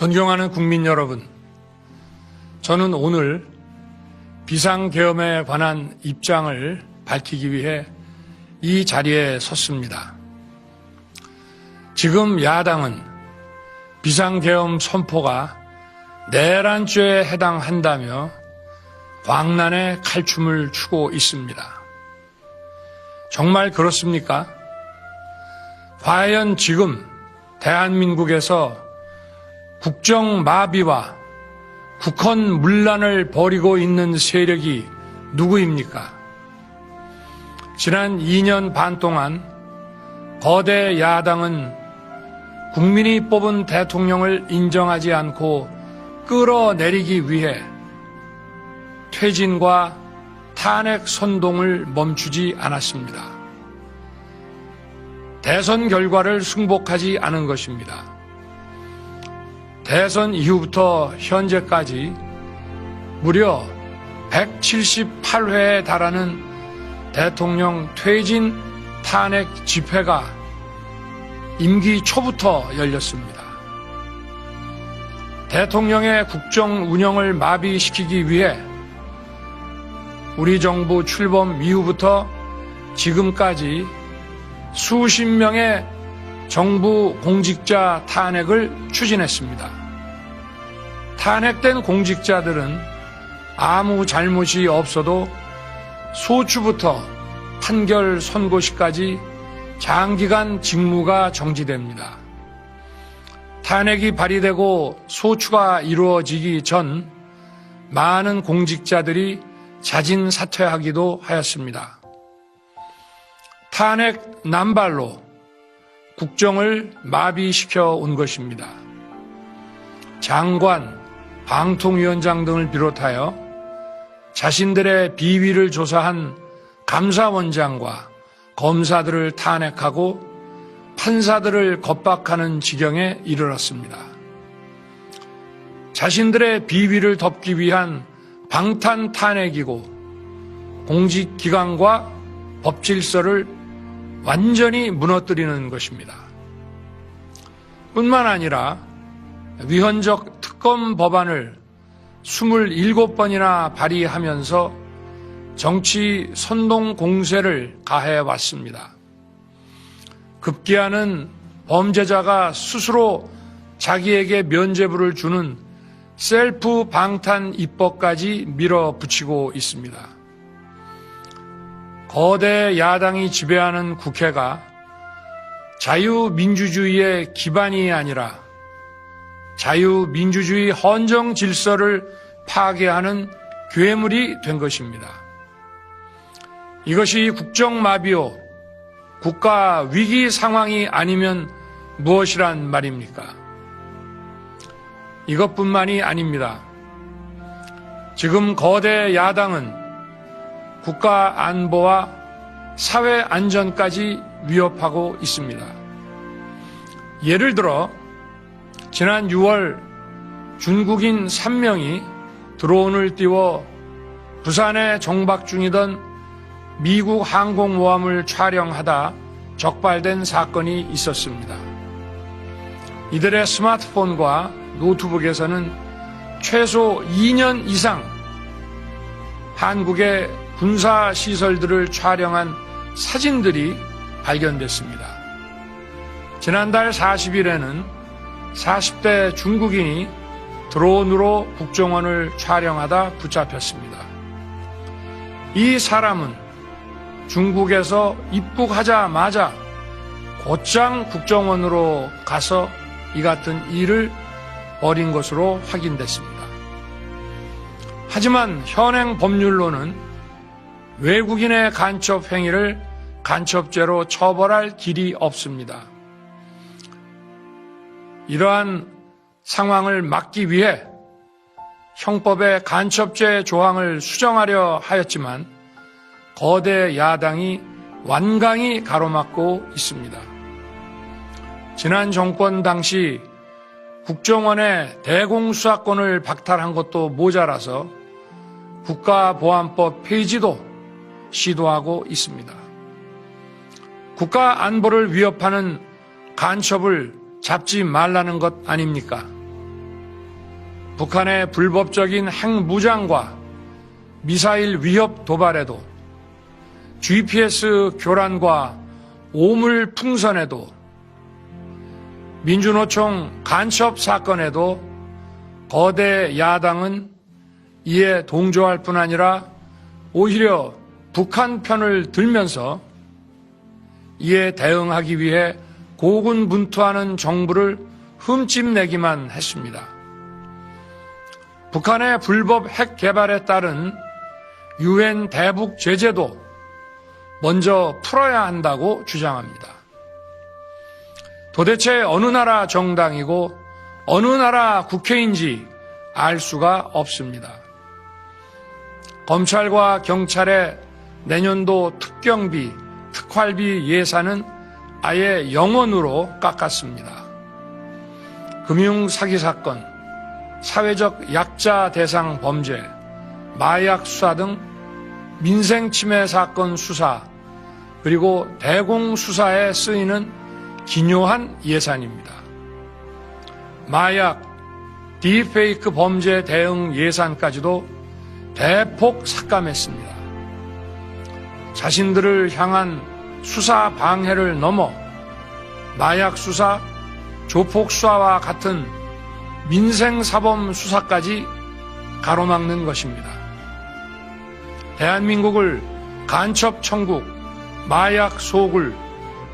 존경하는 국민 여러분, 저는 오늘 비상계엄에 관한 입장을 밝히기 위해 이 자리에 섰습니다. 지금 야당은 비상계엄 선포가 내란죄에 해당한다며 광란의 칼춤을 추고 있습니다. 정말 그렇습니까? 과연 지금 대한민국에서 국정마비와 국헌문란을 벌이고 있는 세력이 누구입니까? 지난 2년 반 동안 거대 야당은 국민이 뽑은 대통령을 인정하지 않고 끌어내리기 위해 퇴진과 탄핵 선동을 멈추지 않았습니다. 대선 결과를 승복하지 않은 것입니다. 대선 이후부터 현재까지 무려 178회에 달하는 대통령 퇴진 탄핵 집회가 임기 초부터 열렸습니다. 대통령의 국정 운영을 마비시키기 위해 우리 정부 출범 이후부터 지금까지 수십 명의 정부 공직자 탄핵을 추진했습니다. 탄핵된 공직자들은 아무 잘못이 없어도 소추부터 판결 선고시까지 장기간 직무가 정지됩니다. 탄핵이 발의되고 소추가 이루어지기 전 많은 공직자들이 자진 사퇴하기도 하였습니다. 탄핵 남발로 국정을 마비시켜 온 것입니다. 장관, 방통위원장 등을 비롯하여 자신들의 비위를 조사한 감사원장과 검사들을 탄핵하고 판사들을 겁박하는 지경에 이르렀습니다. 자신들의 비위를 덮기 위한 방탄 탄핵이고 공직기관과 법질서를 완전히 무너뜨리는 것입니다. 뿐만 아니라 위헌적 특검 법안을 27번이나 발의하면서 정치 선동 공세를 가해왔습니다. 급기야는 범죄자가 스스로 자기에게 면죄부를 주는 셀프 방탄 입법까지 밀어붙이고 있습니다. 거대 야당이 지배하는 국회가 자유민주주의의 기반이 아니라 자유민주주의 헌정 질서를 파괴하는 괴물이 된 것입니다. 이것이 국정마비요, 국가 위기 상황이 아니면 무엇이란 말입니까? 이것뿐만이 아닙니다. 지금 거대 야당은 국가 안보와 사회 안전까지 위협하고 있습니다. 예를 들어 지난 6월 중국인 3명이 드론을 띄워 부산에 정박 중이던 미국 항공모함을 촬영하다 적발된 사건이 있었습니다. 이들의 스마트폰과 노트북에서는 최소 2년 이상 한국의 군사시설들을 촬영한 사진들이 발견됐습니다. 지난달 40일에는 40대 중국인이 드론으로 국정원을 촬영하다 붙잡혔습니다. 이 사람은 중국에서 입국하자마자 곧장 국정원으로 가서 이 같은 일을 벌인 것으로 확인됐습니다. 하지만 현행 법률로는 외국인의 간첩 행위를 간첩죄로 처벌할 길이 없습니다. 이러한 상황을 막기 위해 형법의 간첩죄 조항을 수정하려 하였지만 거대 야당이 완강히 가로막고 있습니다. 지난 정권 당시 국정원의 대공수사권을 박탈한 것도 모자라서 국가보안법 폐지도 시도하고 있습니다. 국가 안보를 위협하는 간첩을 잡지 말라는 것 아닙니까? 북한의 불법적인 핵무장과 미사일 위협 도발에도, GPS 교란과 오물 풍선에도, 민주노총 간첩 사건에도 거대 야당은 이에 동조할 뿐 아니라 오히려 북한 편을 들면서 이에 대응하기 위해 고군분투하는 정부를 흠집내기만 했습니다. 북한의 불법 핵 개발에 따른 유엔 대북 제재도 먼저 풀어야 한다고 주장합니다. 도대체 어느 나라 정당이고 어느 나라 국회인지 알 수가 없습니다. 검찰과 경찰의 내년도 특경비, 특활비 예산은 아예 0원으로 깎았습니다. 금융 사기 사건, 사회적 약자 대상 범죄, 마약 수사 등 민생 침해 사건 수사, 그리고 대공 수사에 쓰이는 기묘한 예산입니다. 마약, 딥페이크 범죄 대응 예산까지도 대폭 삭감했습니다. 자신들을 향한 수사 방해를 넘어 마약 수사, 조폭 수사와 같은 민생사범 수사까지 가로막는 것입니다. 대한민국을 간첩 천국, 마약 소굴,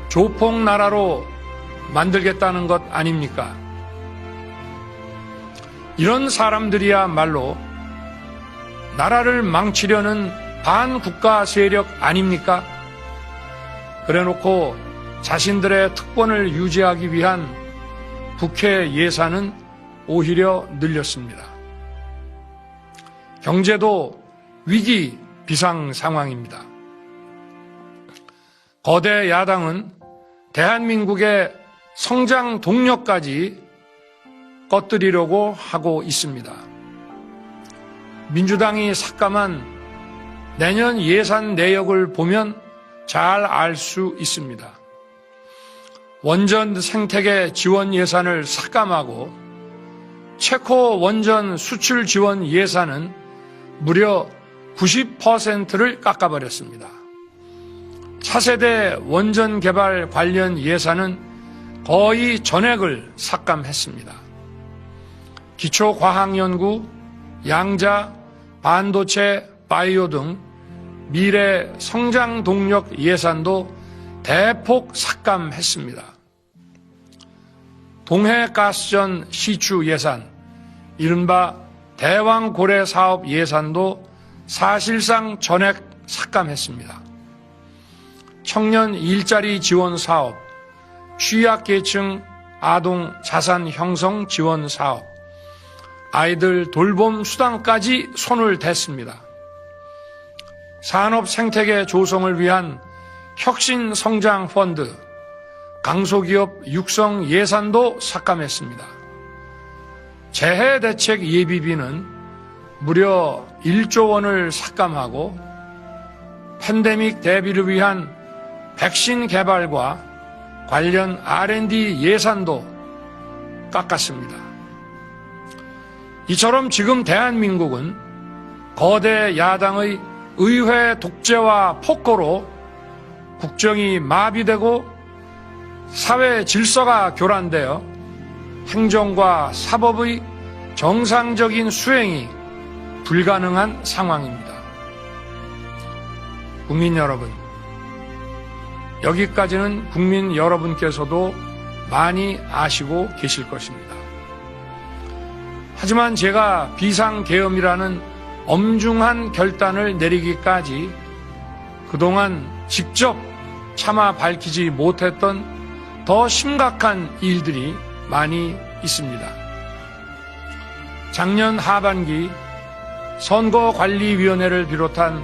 조폭 나라로 만들겠다는 것 아닙니까? 이런 사람들이야말로 나라를 망치려는 반국가 세력 아닙니까? 그래놓고 자신들의 특권을 유지하기 위한 국회 예산은 오히려 늘렸습니다. 경제도 위기 비상 상황입니다. 거대 야당은 대한민국의 성장 동력까지 꺼뜨리려고 하고 있습니다. 민주당이 삭감한 내년 예산 내역을 보면 잘 알 수 있습니다. 원전 생태계 지원 예산을 삭감하고 체코 원전 수출 지원 예산은 무려 90%를 깎아버렸습니다. 차세대 원전 개발 관련 예산은 거의 전액을 삭감했습니다. 기초과학연구, 양자, 반도체, 바이오 등 미래 성장 동력 예산도 대폭 삭감했습니다. 동해가스전 시추 예산, 이른바 대왕고래 사업 예산도 사실상 전액 삭감했습니다. 청년 일자리 지원 사업, 취약계층 아동 자산 형성 지원 사업, 아이들 돌봄 수당까지 손을 댔습니다. 산업 생태계 조성을 위한 혁신 성장 펀드, 강소기업 육성 예산도 삭감했습니다. 재해 대책 예비비는 무려 1조 원을 삭감하고 팬데믹 대비를 위한 백신 개발과 관련 R&D 예산도 깎았습니다. 이처럼 지금 대한민국은 거대 야당의 의회 독재와 폭거로 국정이 마비되고 사회 질서가 교란되어 행정과 사법의 정상적인 수행이 불가능한 상황입니다. 국민 여러분, 여기까지는 국민 여러분께서도 많이 아시고 계실 것입니다. 하지만 제가 비상계엄이라는 엄중한 결단을 내리기까지 그동안 직접 차마 밝히지 못했던 더 심각한 일들이 많이 있습니다. 작년 하반기 선거관리위원회를 비롯한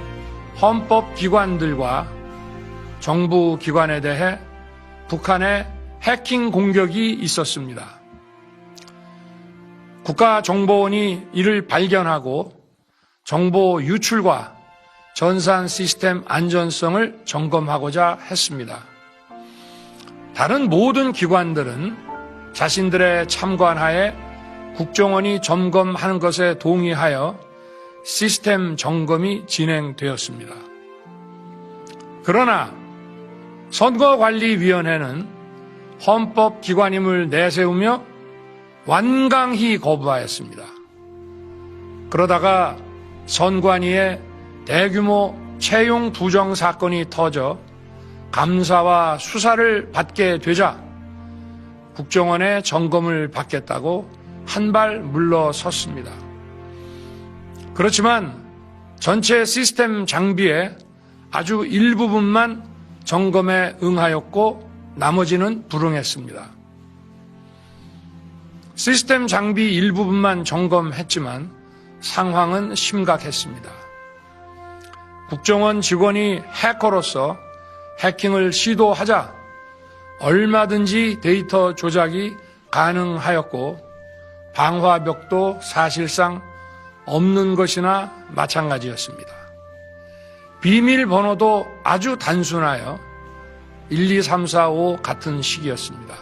헌법기관들과 정부기관에 대해 북한의 해킹 공격이 있었습니다. 국가정보원이 이를 발견하고 정보 유출과 전산 시스템 안전성을 점검하고자 했습니다. 다른 모든 기관들은 자신들의 참관하에 국정원이 점검하는 것에 동의하여 시스템 점검이 진행되었습니다. 그러나 선거관리위원회는 헌법기관임을 내세우며 완강히 거부하였습니다. 그러다가 선관위에 대규모 채용 부정 사건이 터져 감사와 수사를 받게 되자 국정원의 점검을 받겠다고 한 발 물러섰습니다. 그렇지만 전체 시스템 장비의 아주 일부분만 점검에 응하였고 나머지는 불응했습니다. 시스템 장비 일부분만 점검했지만 상황은 심각했습니다. 국정원 직원이 해커로서 해킹을 시도하자 얼마든지 데이터 조작이 가능하였고 방화벽도 사실상 없는 것이나 마찬가지였습니다. 비밀번호도 아주 단순하여 1, 2, 3, 4, 5 같은 식이었습니다.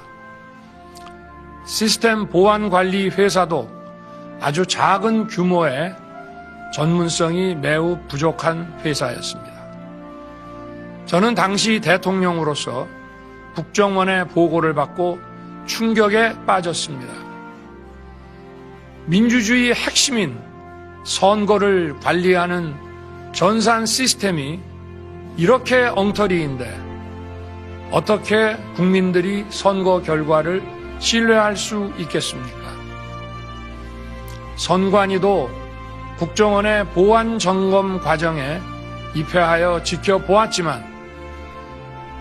시스템 보안관리 회사도 아주 작은 규모의 전문성이 매우 부족한 회사였습니다. 저는 당시 대통령으로서 국정원의 보고를 받고 충격에 빠졌습니다. 민주주의의 핵심인 선거를 관리하는 전산 시스템이 이렇게 엉터리인데 어떻게 국민들이 선거 결과를 신뢰할 수 있겠습니까? 선관위도 국정원의 보안 점검 과정에 입회하여 지켜보았지만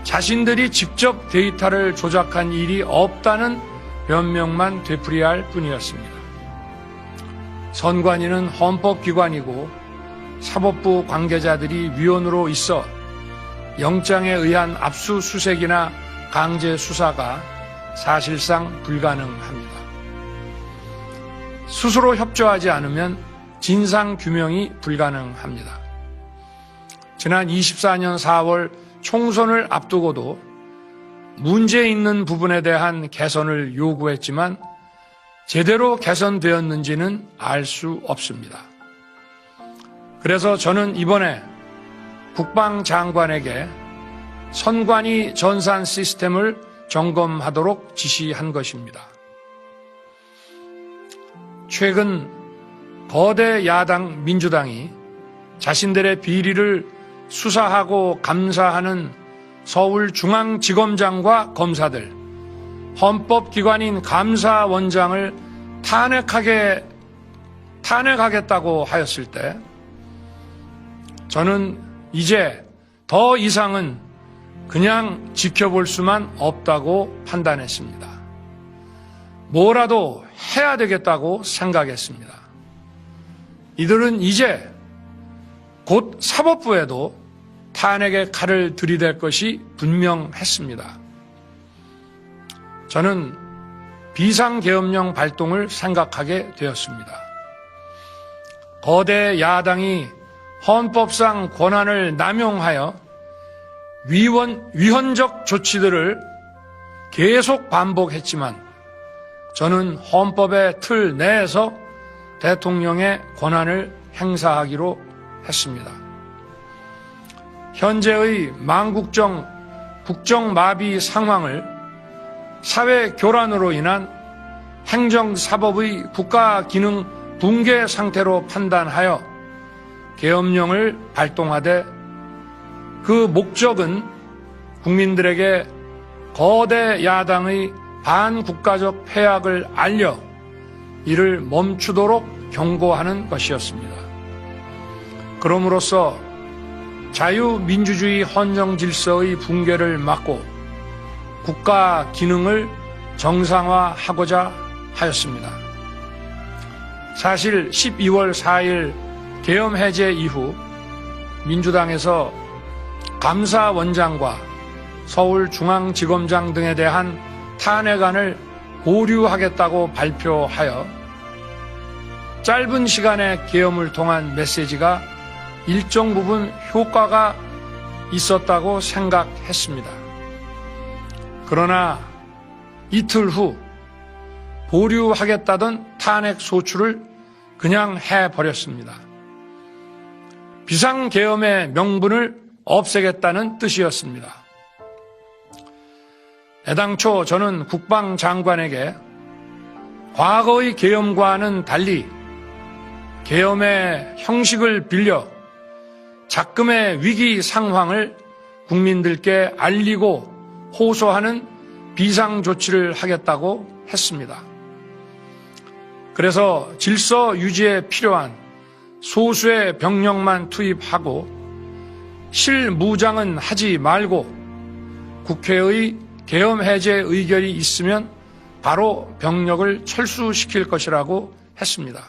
자신들이 직접 데이터를 조작한 일이 없다는 변명만 되풀이할 뿐이었습니다. 선관위는 헌법기관이고 사법부 관계자들이 위원으로 있어 영장에 의한 압수수색이나 강제 수사가 사실상 불가능합니다. 스스로 협조하지 않으면 진상규명이 불가능합니다. 지난 24년 4월 총선을 앞두고도 문제 있는 부분에 대한 개선을 요구했지만 제대로 개선되었는지는 알 수 없습니다. 그래서 저는 이번에 국방장관에게 선관위 전산 시스템을 점검하도록 지시한 것입니다. 최근 거대 야당 민주당이 자신들의 비리를 수사하고 감사하는 서울중앙지검장과 검사들, 헌법기관인 감사원장을 탄핵하겠다고 하였을 때 저는 이제 더 이상은 그냥 지켜볼 수만 없다고 판단했습니다. 뭐라도 해야 되겠다고 생각했습니다. 이들은 이제 곧 사법부에도 탄핵의 칼을 들이댈 것이 분명했습니다. 저는 비상계엄령 발동을 생각하게 되었습니다. 거대 야당이 헌법상 권한을 남용하여 위헌적 조치들을 계속 반복했지만 저는 헌법의 틀 내에서 대통령의 권한을 행사하기로 했습니다. 현재의 망국정 국정마비 상황을 사회교란으로 인한 행정사법의 국가기능 붕괴 상태로 판단하여 계엄령을 발동하되 그 목적은 국민들에게 거대 야당의 반국가적 폐악을 알려 이를 멈추도록 경고하는 것이었습니다. 그럼으로써 자유민주주의 헌정질서의 붕괴를 막고 국가 기능을 정상화하고자 하였습니다. 사실 12월 4일 계엄 해제 이후 민주당에서 감사원장과 서울중앙지검장 등에 대한 탄핵안을 보류하겠다고 발표하여 짧은 시간의 계엄을 통한 메시지가 일정 부분 효과가 있었다고 생각했습니다. 그러나 이틀 후 보류하겠다던 탄핵 소추를 그냥 해버렸습니다. 비상계엄의 명분을 없애겠다는 뜻이었습니다. 애당초 저는 국방장관에게 과거의 계엄과는 달리 계엄의 형식을 빌려 작금의 위기 상황을 국민들께 알리고 호소하는 비상조치를 하겠다고 했습니다. 그래서 질서 유지에 필요한 소수의 병력만 투입하고 실무장은 하지 말고 국회의 계엄 해제 의결이 있으면 바로 병력을 철수시킬 것이라고 했습니다.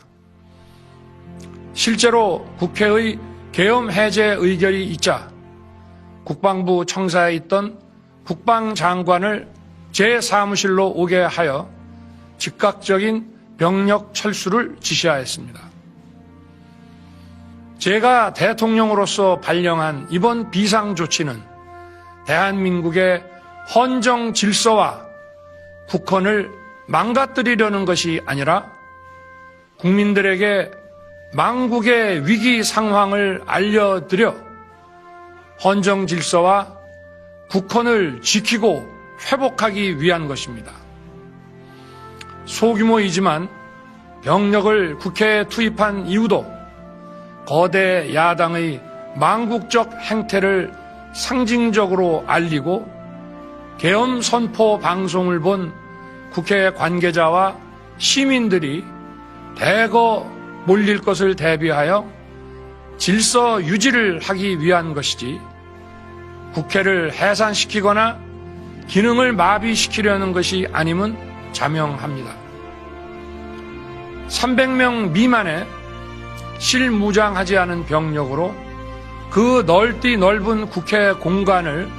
실제로 국회의 계엄 해제 의결이 있자 국방부 청사에 있던 국방장관을 제 사무실로 오게 하여 즉각적인 병력 철수를 지시하였습니다. 제가 대통령으로서 발령한 이번 비상조치는 대한민국의 헌정 질서와 국헌을 망가뜨리려는 것이 아니라 국민들에게 망국의 위기 상황을 알려드려 헌정 질서와 국헌을 지키고 회복하기 위한 것입니다. 소규모이지만 병력을 국회에 투입한 이유도 거대 야당의 망국적 행태를 상징적으로 알리고 계엄 선포 방송을 본 국회 관계자와 시민들이 대거 몰릴 것을 대비하여 질서 유지를 하기 위한 것이지 국회를 해산시키거나 기능을 마비시키려는 것이 아님은 자명합니다. 300명 미만의 실무장하지 않은 병력으로 그 넓디 넓은 국회 공간을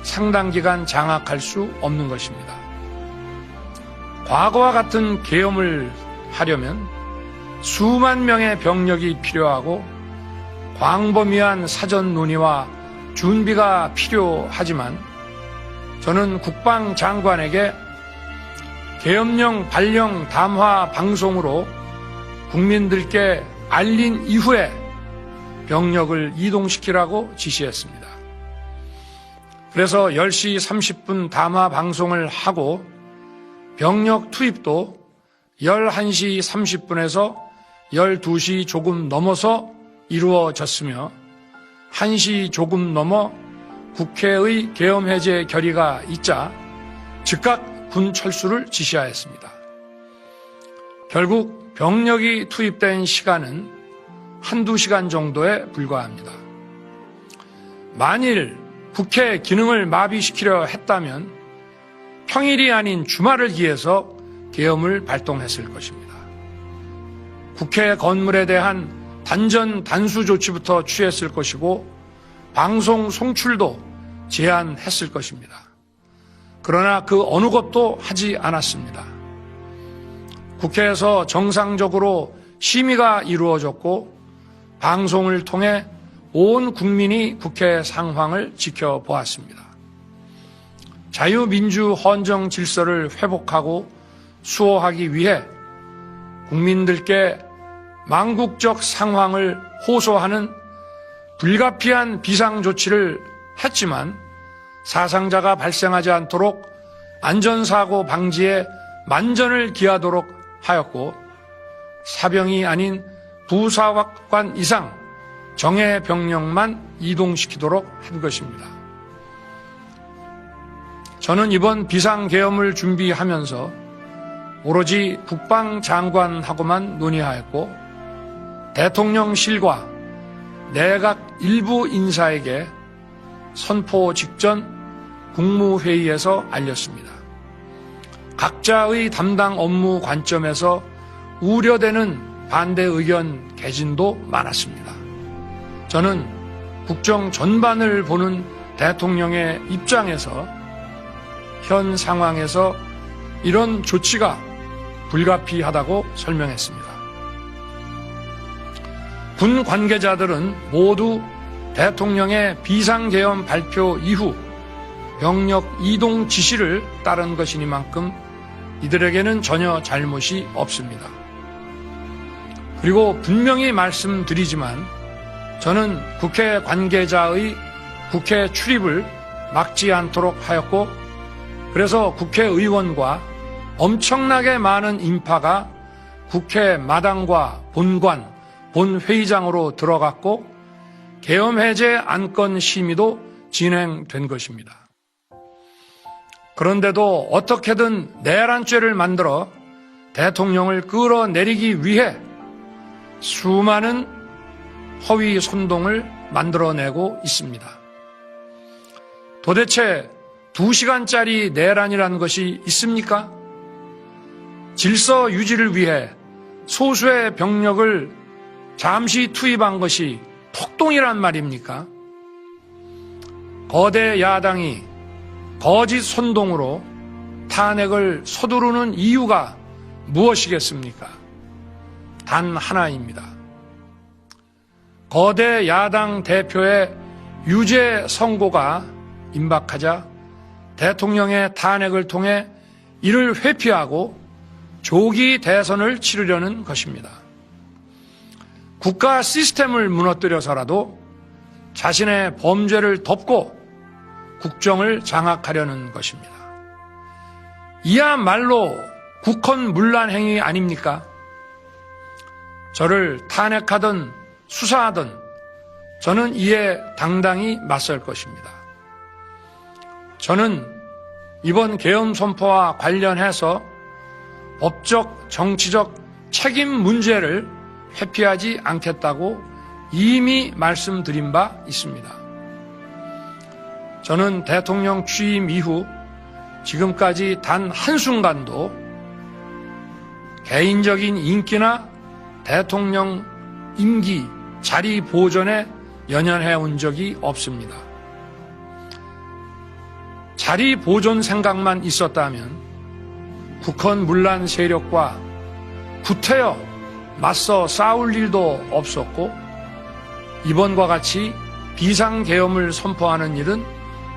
상당 기간 장악할 수 없는 것입니다. 과거와 같은 계엄을 하려면 수만 명의 병력이 필요하고 광범위한 사전 논의와 준비가 필요하지만 저는 국방장관에게 계엄령 발령 담화 방송으로 국민들께 알린 이후에 병력을 이동시키라고 지시했습니다. 그래서 10시 30분 담화 방송을 하고 병력 투입도 11시 30분에서 12시 조금 넘어서 이루어졌으며 1시 조금 넘어 국회의 계엄 해제 결의가 있자 즉각 군 철수를 지시하였습니다. 결국 병력이 투입된 시간은 한두 시간 정도에 불과합니다. 만일 국회 기능을 마비시키려 했다면 평일이 아닌 주말을 기해서 계엄을 발동했을 것입니다. 국회 건물에 대한 단전 단수 조치부터 취했을 것이고 방송 송출도 제한했을 것입니다. 그러나 그 어느 것도 하지 않았습니다. 국회에서 정상적으로 심의가 이루어졌고 방송을 통해 온 국민이 국회 상황을 지켜보았습니다. 자유민주 헌정 질서를 회복하고 수호하기 위해 국민들께 망국적 상황을 호소하는 불가피한 비상조치를 했지만 사상자가 발생하지 않도록 안전사고 방지에 만전을 기하도록 하였고 사병이 아닌 부사관 이상 정예 병력만 이동시키도록 한 것입니다. 저는 이번 비상계엄을 준비하면서 오로지 국방장관하고만 논의하였고 대통령실과 내각 일부 인사에게 선포 직전 국무회의에서 알렸습니다. 각자의 담당 업무 관점에서 우려되는 반대 의견 개진도 많았습니다. 저는 국정 전반을 보는 대통령의 입장에서 현 상황에서 이런 조치가 불가피하다고 설명했습니다. 군 관계자들은 모두 대통령의 비상계엄 발표 이후 병력 이동 지시를 따른 것이니만큼 이들에게는 전혀 잘못이 없습니다. 그리고 분명히 말씀드리지만 저는 국회 관계자의 국회 출입을 막지 않도록 하였고, 그래서 국회의원과 엄청나게 많은 인파가 국회 마당과 본관, 본회의장으로 들어갔고 계엄해제 안건 심의도 진행된 것입니다. 그런데도 어떻게든 내란죄를 만들어 대통령을 끌어내리기 위해 수많은 허위 선동을 만들어내고 있습니다. 도대체 2시간짜리 내란이라는 것이 있습니까? 질서 유지를 위해 소수의 병력을 잠시 투입한 것이 폭동이란 말입니까? 거대 야당이 거짓 선동으로 탄핵을 서두르는 이유가 무엇이겠습니까? 단 하나입니다. 거대 야당 대표의 유죄 선고가 임박하자 대통령의 탄핵을 통해 이를 회피하고 조기 대선을 치르려는 것입니다. 국가 시스템을 무너뜨려서라도 자신의 범죄를 덮고 국정을 장악하려는 것입니다. 이야말로 국헌문란 행위 아닙니까? 저를 탄핵하든 수사하든 저는 이에 당당히 맞설 것입니다. 저는 이번 계엄 선포와 관련해서 법적, 정치적 책임 문제를 회피하지 않겠다고 이미 말씀드린 바 있습니다. 저는 대통령 취임 이후 지금까지 단 한순간도 개인적인 인기나 대통령 임기 자리 보존에 연연해 온 적이 없습니다. 자리 보존 생각만 있었다면 국헌문란 세력과 구태여 맞서 싸울 일도 없었고 이번과 같이 비상계엄을 선포하는 일은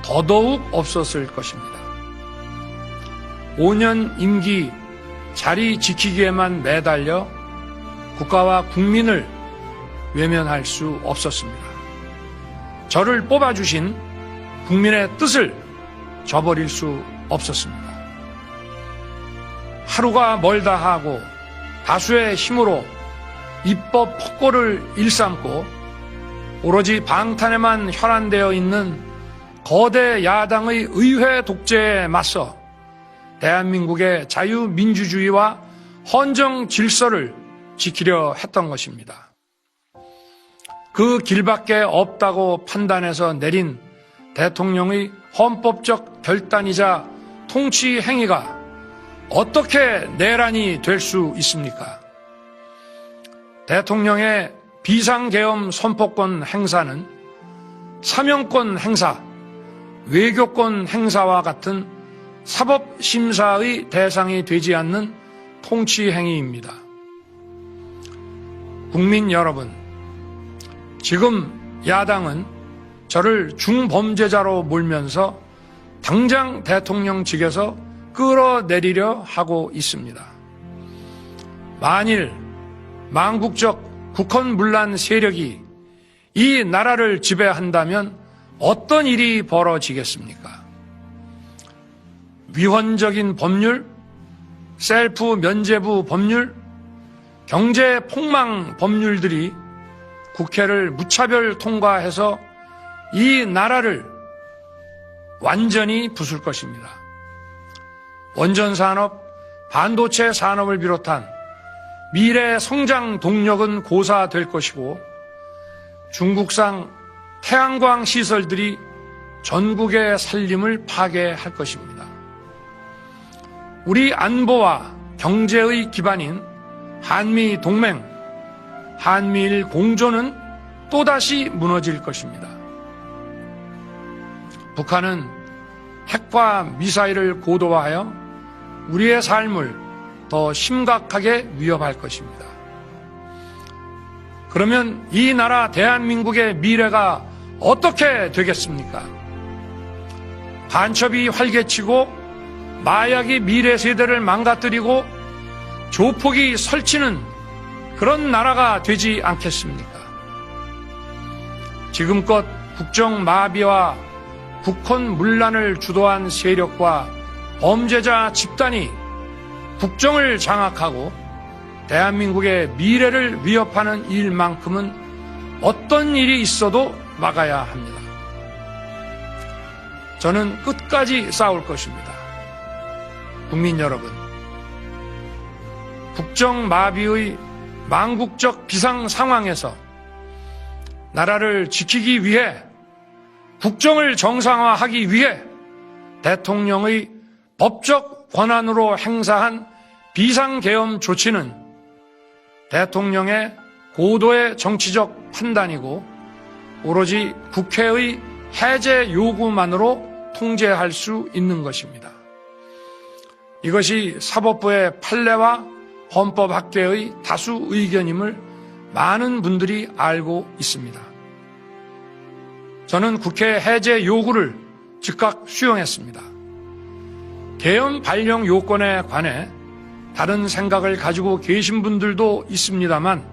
더더욱 없었을 것입니다. 5년 임기 자리 지키기에만 매달려 국가와 국민을 외면할 수 없었습니다. 저를 뽑아주신 국민의 뜻을 저버릴 수 없었습니다. 하루가 멀다 하고 다수의 힘으로 입법 폭거를 일삼고 오로지 방탄에만 혈안되어 있는 거대 야당의 의회 독재에 맞서 대한민국의 자유민주주의와 헌정 질서를 지키려 했던 것입니다. 그 길밖에 없다고 판단해서 내린 대통령의 헌법적 결단이자 통치 행위가 어떻게 내란이 될 수 있습니까? 대통령의 비상계엄 선포권 행사는 사명권 행사, 외교권 행사와 같은 사법심사의 대상이 되지 않는 통치 행위입니다. 국민 여러분, 지금 야당은 저를 중범죄자로 몰면서 당장 대통령직에서 끌어내리려 하고 있습니다. 만일 망국적 국헌문란 세력이 이 나라를 지배한다면 어떤 일이 벌어지겠습니까? 위헌적인 법률, 셀프 면죄부 법률, 경제 폭망 법률들이 국회를 무차별 통과해서 이 나라를 완전히 부술 것입니다. 원전산업, 반도체 산업을 비롯한 미래 성장 동력은 고사될 것이고 중국산 태양광 시설들이 전국의 살림을 파괴할 것입니다. 우리 안보와 경제의 기반인 한미 동맹, 한미일 공조는 또다시 무너질 것입니다. 북한은 핵과 미사일을 고도화하여 우리의 삶을 더 심각하게 위협할 것입니다. 그러면 이 나라 대한민국의 미래가 어떻게 되겠습니까? 간첩이 활개치고 마약이 미래 세대를 망가뜨리고 조폭이 설치는 그런 나라가 되지 않겠습니까? 지금껏 국정 마비와 국헌 문란을 주도한 세력과 범죄자 집단이 국정을 장악하고 대한민국의 미래를 위협하는 일만큼은 어떤 일이 있어도 막아야 합니다. 저는 끝까지 싸울 것입니다. 국민 여러분, 국정 마비의 망국적 비상 상황에서 나라를 지키기 위해, 국정을 정상화하기 위해 대통령의 법적 권한으로 행사한 비상계엄 조치는 대통령의 고도의 정치적 판단이고 오로지 국회의 해제 요구만으로 통제할 수 있는 것입니다. 이것이 사법부의 판례와 헌법학계의 다수 의견임을 많은 분들이 알고 있습니다. 저는 국회 해제 요구를 즉각 수용했습니다. 계엄 발령 요건에 관해 다른 생각을 가지고 계신 분들도 있습니다만,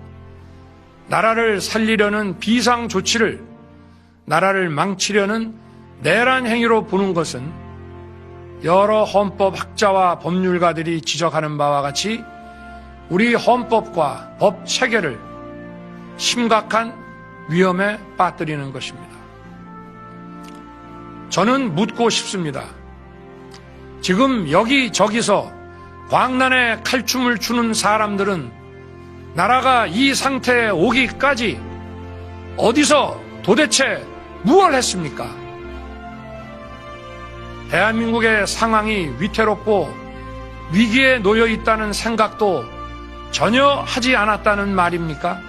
나라를 살리려는 비상 조치를 나라를 망치려는 내란 행위로 보는 것은 여러 헌법학자와 법률가들이 지적하는 바와 같이 우리 헌법과 법 체계를 심각한 위험에 빠뜨리는 것입니다. 저는 묻고 싶습니다. 지금 여기저기서 광란에 칼춤을 추는 사람들은 나라가 이 상태에 오기까지 어디서 도대체 무엇을 했습니까? 대한민국의 상황이 위태롭고 위기에 놓여 있다는 생각도 전혀 하지 않았다는 말입니까?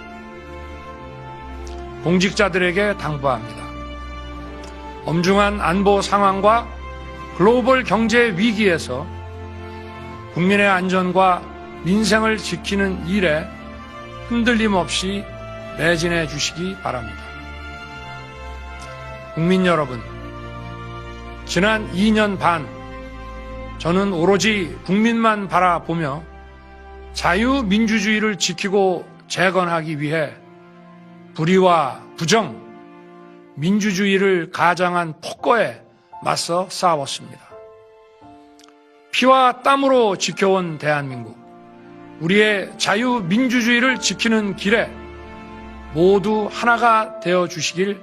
공직자들에게 당부합니다. 엄중한 안보 상황과 글로벌 경제 위기에서 국민의 안전과 민생을 지키는 일에 흔들림 없이 매진해 주시기 바랍니다. 국민 여러분, 지난 2년 반 저는 오로지 국민만 바라보며 자유민주주의를 지키고 재건하기 위해 불의와 부정, 민주주의를 가장한 폭거에 맞서 싸웠습니다. 피와 땀으로 지켜온 대한민국, 우리의 자유민주주의를 지키는 길에 모두 하나가 되어 주시길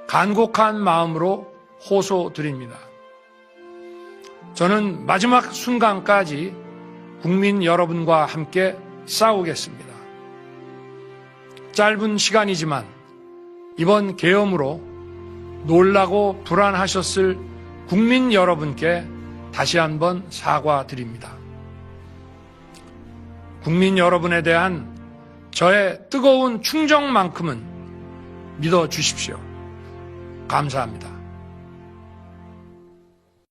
간곡한 마음으로 호소드립니다. 저는 마지막 순간까지 국민 여러분과 함께 싸우겠습니다. 짧은 시간이지만 이번 계엄으로 놀라고 불안하셨을 국민 여러분께 다시 한번 사과드립니다. 국민 여러분에 대한 저의 뜨거운 충정만큼은 믿어주십시오. 감사합니다.